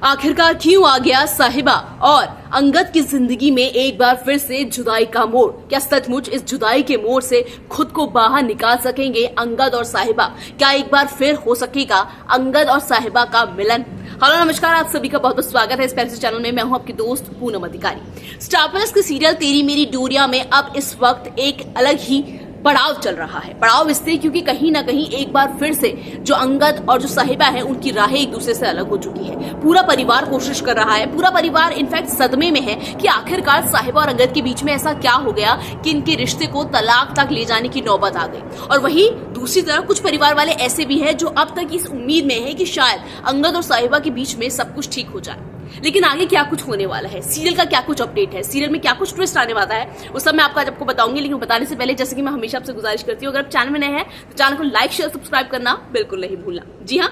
आखिरकार क्यों आ गया साहिबा और अंगद की जिंदगी में एक बार फिर से जुदाई का मोड़। क्या सचमुच इस जुदाई के मोड़ से खुद को बाहर निकाल सकेंगे अंगद और साहिबा? क्या एक बार फिर हो सकेगा अंगद और साहिबा का मिलन? हेलो नमस्कार, आप सभी का बहुत बहुत स्वागत है इस प्यारे से चैनल में। मैं हूं आपकी दोस्त पूनम अधिकारी। स्टार प्लस के सीरियल तेरी मेरी डोरिया में अब इस वक्त एक अलग ही पड़ाव चल रहा है। पड़ाव इसलिए क्योंकि कहीं ना कहीं एक बार फिर से जो अंगद और जो साहिबा है उनकी राहें एक दूसरे से अलग हो चुकी है। पूरा परिवार कोशिश कर रहा है, पूरा परिवार इनफैक्ट सदमे में है कि आखिरकार साहिबा और अंगद के बीच में ऐसा क्या हो गया कि इनके रिश्ते को तलाक तक ले जाने की नौबत आ गई। और वहीं दूसरी तरफ कुछ परिवार वाले ऐसे भी हैं जो अब तक इस उम्मीद में है कि शायद अंगद और साहिबा के बीच में सब कुछ ठीक हो जाए। लेकिन आगे क्या कुछ होने वाला है, सीरियल का क्या कुछ अपडेट है, सीरियल में क्या कुछ ट्विस्ट आने वाला है, वो सब मैं आपको बताऊंगी। लेकिन बताने से पहले जैसे कि मैं हमेशा आपसे गुजारिश करती हूँ, अगर आप चैनल में नए हैं तो चैनल को लाइक शेयर सब्सक्राइब करना बिल्कुल नहीं भूलना। जी हाँ,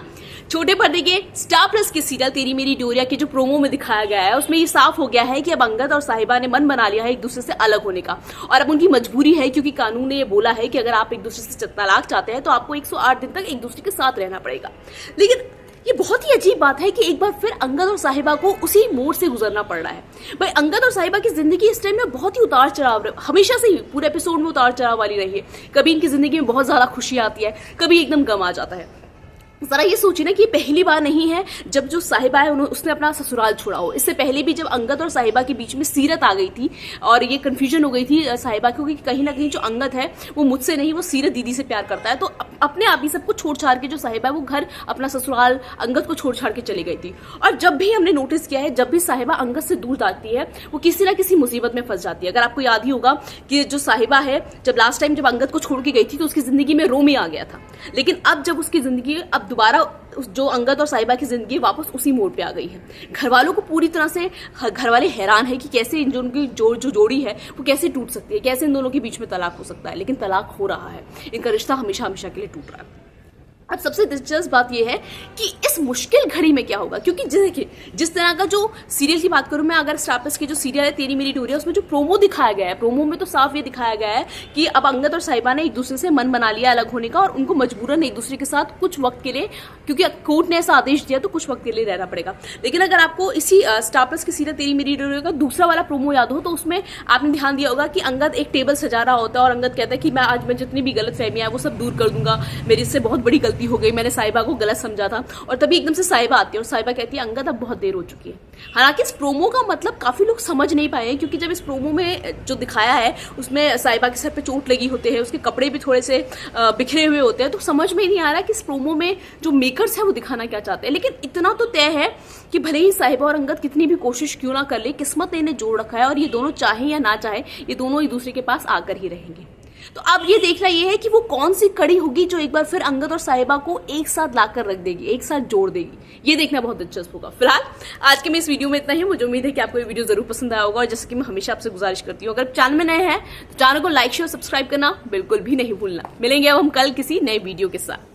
छोटे पर्दे के स्टार प्लस के सीरियल तेरी मेरी डोरिया के जो प्रोमो में दिखाया गया है उसमें ये साफ हो गया है कि अब अंगद और साहिबा ने मन बना लिया है एक दूसरे से अलग होने का। और अब उनकी मजबूरी है क्योंकि कानून ने ये बोला है कि अगर आप एक दूसरे से तलाक चाहते हैं तो आपको 108 दिन तक एक दूसरे के साथ रहना पड़ेगा। लेकिन ये बहुत ही अजीब बात है कि एक बार फिर अंगद और साहिबा को उसी मोड़ से गुजरना पड़ रहा है। भाई, अंगद और साहिबा की जिंदगी इस टाइम में बहुत ही उतार चढ़ाव, हमेशा से ही पूरे एपिसोड में उतार चढ़ाव वाली रही है। कभी इनकी जिंदगी में बहुत ज्यादा खुशी आती है, कभी एकदम गम आ जाता है। जरा ये सोचिए ना कि पहली बार नहीं है जब जो साहिबा है उसने अपना ससुराल छोड़ा हो। इससे पहले भी जब अंगद और साहिबा के बीच में सीरत आ गई थी और ये कंफ्यूजन हो गई थी साहिबा को कि कहीं ना कहीं जो अंगद है वो मुझसे नहीं, वो सीरत दीदी से प्यार करता है। तो अपने आप ही सब कुछ छोड़ छाड़ के जो साहिबा है वो घर अपना ससुराल अंगद को छोड़ छाड़ के चली गई थी। और जब भी हमने नोटिस किया है, जब भी साहिबा अंगद से दूर जाती है वो किसी ना किसी मुसीबत में फंस जाती है। अगर आपको याद ही होगा कि जो साहिबा है जब लास्ट टाइम जब अंगद को छोड़ के गई थी तो उसकी जिंदगी में रोमी आ गया था। लेकिन अब जब उसकी जिंदगी अब दोबारा जो अंगद और साहिबा की जिंदगी वापस उसी मोड़ पे आ गई है। घर वालों को पूरी तरह से घर वाले हैरान है कि कैसे इन दोनों की जो जोड़ी है वो कैसे टूट सकती है, कैसे इन दोनों के बीच में तलाक हो सकता है। लेकिन तलाक हो रहा है, इनका रिश्ता हमेशा हमेशा के लिए टूट रहा है। अब सबसे दिलचस्प बात यह है कि इस मुश्किल घड़ी में क्या होगा, क्योंकि देखिए जिस तरह का जो सीरियल की बात करूं मैं, अगर स्टार प्लस की जो सीरियल है तेरी मेरी डोरिया उसमें जो प्रोमो दिखाया गया है, प्रोमो में तो साफ ये दिखाया गया है कि अब अंगद और साहिबा ने एक दूसरे से मन बना लिया अलग होने का और उनको मजबूरन एक दूसरे के साथ कुछ वक्त के लिए, क्योंकि कोर्ट ने ऐसा आदेश दिया तो कुछ वक्त के लिए रहना पड़ेगा। लेकिन अगर आपको इसी स्टार प्लस की सीरियल तेरी मेरी डोरिया का दूसरा वाला प्रोमो याद हो तो उसमें आपने ध्यान दिया होगा कि अंगद एक टेबल सजा रहा होता है और अंगद कहता है कि मैं आज मैं जितनी भी गलत फहमियां है वो सब दूर कर दूंगा, मेरी इससे बहुत बड़ी गलती हो गई, मैंने साहिबा को गलत समझा था। और तभी एकदम से साहिबा आती है और साहिबा कहती है अंगद अब बहुत देर हो चुकी है। हालांकि इस प्रोमो का मतलब काफी लोग समझ नहीं पाए क्योंकि जब इस प्रोमो में जो दिखाया है उसमें साहिबा के सर पे चोट लगी होते हैं, उसके कपड़े भी थोड़े से बिखरे हुए होते हैं, तो समझ में नहीं आ रहा कि इस प्रोमो में जो मेकर्स है वो दिखाना क्या चाहते हैं। लेकिन इतना तो तय है कि भले ही साहिबा और अंगद कितनी भी कोशिश क्यों ना कर ले, किस्मत ने इन्हें जोड़ रखा है और ये दोनों चाहे या ना चाहे ये दोनों एक दूसरे के पास आकर ही रहेंगे। तो अब ये देखना ये है कि वो कौन सी कड़ी होगी जो एक बार फिर अंगद और साहिबा को एक साथ लाकर रख देगी, एक साथ जोड़ देगी। ये देखना बहुत दिलचस्प होगा। फिलहाल आज के मैं इस वीडियो में इतना ही। मुझे उम्मीद है कि आपको ये वीडियो जरूर पसंद आया होगा और जैसे कि मैं हमेशा आपसे गुजारिश करती हूँ, अगर चैनल में नए हैं तो चैनल को लाइक शेयर सब्सक्राइब करना बिल्कुल भी नहीं भूलना। मिलेंगे अब हम कल किसी नए वीडियो के साथ।